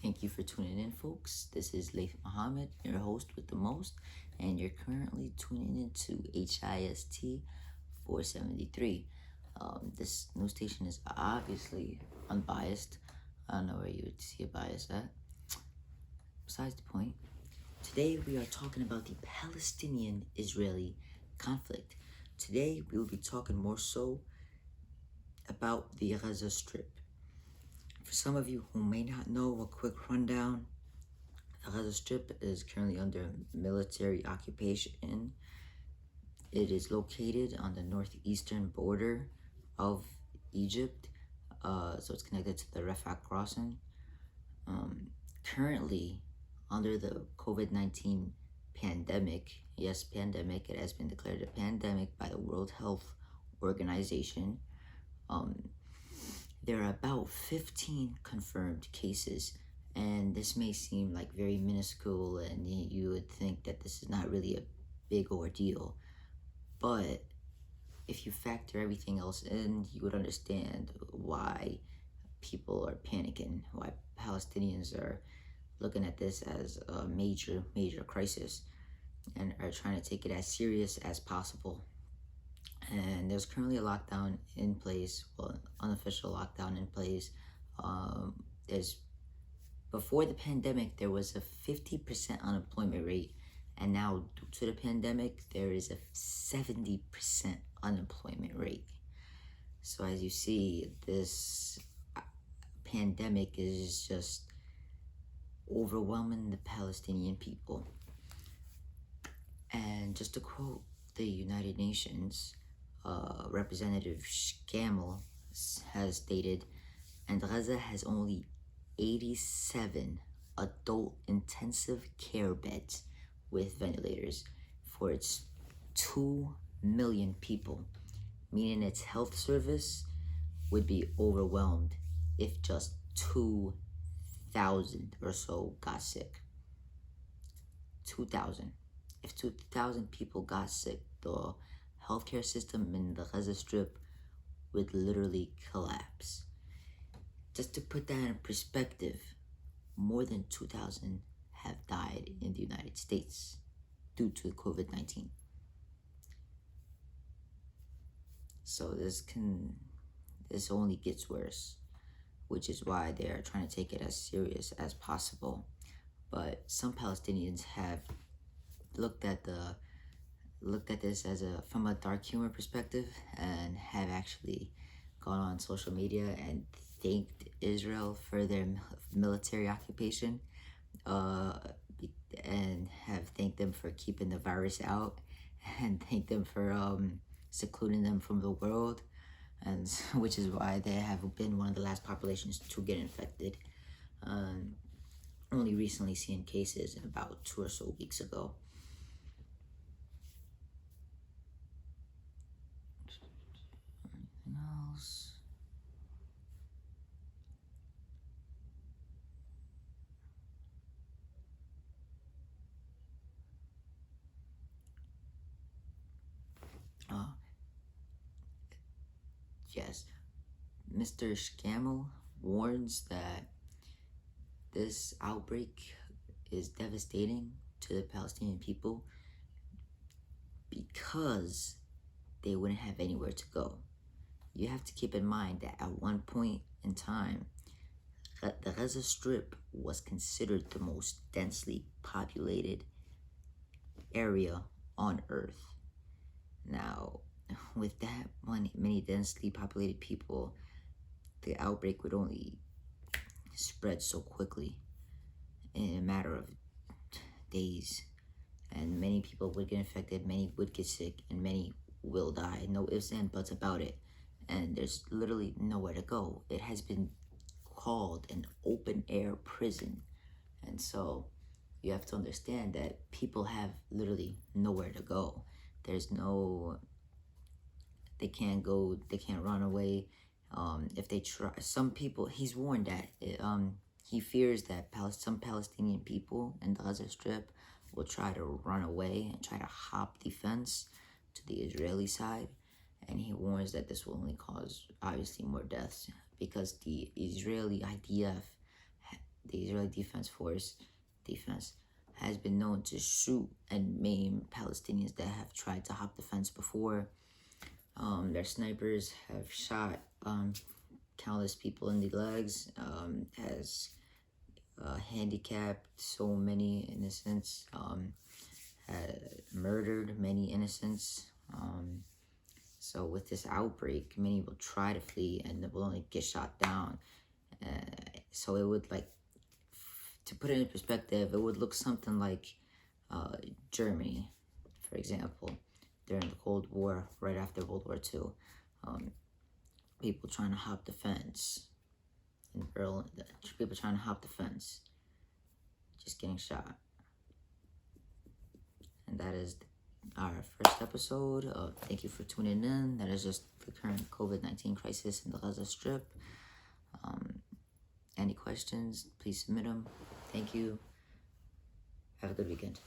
Thank you for tuning in, folks. This is Laith Muhammad, your host with the most, and you're currently tuning into HIST 473. This news station is obviously unbiased. I don't know where you would see a bias at. Besides the point, today we are talking about the Palestinian-Israeli conflict. Today we will be talking more so about the Gaza Strip. For some of you who may not know, a quick rundown. The Gaza Strip is currently under military occupation. It is located on the northeastern border of Egypt, so it's connected to the Rafah crossing. Currently, under the COVID-19 pandemic, yes, pandemic, it has been declared a pandemic by the World Health Organization. There are about 15 confirmed cases, and this may seem like very minuscule, and you would think that this is not really a big ordeal. But if you factor everything else in, you would understand why people are panicking, why Palestinians are looking at this as a major crisis and are trying to take it as serious as possible. And there's currently a lockdown in place, well, an unofficial lockdown in place. Before the pandemic, there was a 50% unemployment rate, and now due to the pandemic, there is a 70% unemployment rate. So as you see, this pandemic is just overwhelming the Palestinian people. And just to quote the United Nations, Representative Scammell has stated, and Gaza has only 87 adult intensive care beds with ventilators for its 2 million people, meaning its health service would be overwhelmed if just 2,000 or so got sick. 2,000. If 2,000 people got sick, the healthcare system in the Gaza Strip would literally collapse. Just to put that in perspective, more than 2,000 have died in the United States due to COVID-19. So this only gets worse, which is why they are trying to take it as serious as possible. But some Palestinians have looked at this as from a dark humor perspective, and have actually gone on social media and thanked Israel for their military occupation, and have thanked them for keeping the virus out, and thanked them for secluding them from the world, and which is why they have been one of the last populations to get infected. Only recently seeing cases in about 2 or so weeks ago. Anything else? Yes, Mr. Scammell warns that this outbreak is devastating to the Palestinian people because they wouldn't have anywhere to go. You have to keep in mind that at one point in time, the Gaza Strip was considered the most densely populated area on Earth. Now, with that many densely populated people, the outbreak would only spread so quickly in a matter of days, and many people would get infected, many would get sick, and many will die. No ifs and buts about it. And there's literally nowhere to go. It has been called an open air prison, and so you have to understand that people have literally nowhere to go. There's no, they can't run away. If they try, some people, he's warned that he fears that some Palestinian people in the Gaza Strip will try to run away and try to hop the fence to the Israeli side, and he warns that this will only cause obviously more deaths, because the Israeli IDF the Israeli defense has been known to shoot and maim Palestinians that have tried to hop the fence before. Their snipers have shot countless people in the legs, has handicapped so many innocents, murdered many innocents. So with this outbreak, many will try to flee and will only get shot down. So it would, like, to put it in perspective, it would look something like Germany, for example, during the Cold War, right after World War II. People trying to hop the fence in Berlin, people trying to hop the fence, just getting shot. And that is our first episode. Thank you for tuning in. That is just the current COVID-19 crisis in the Gaza Strip. Any questions, please submit them. Thank you. Have a good weekend.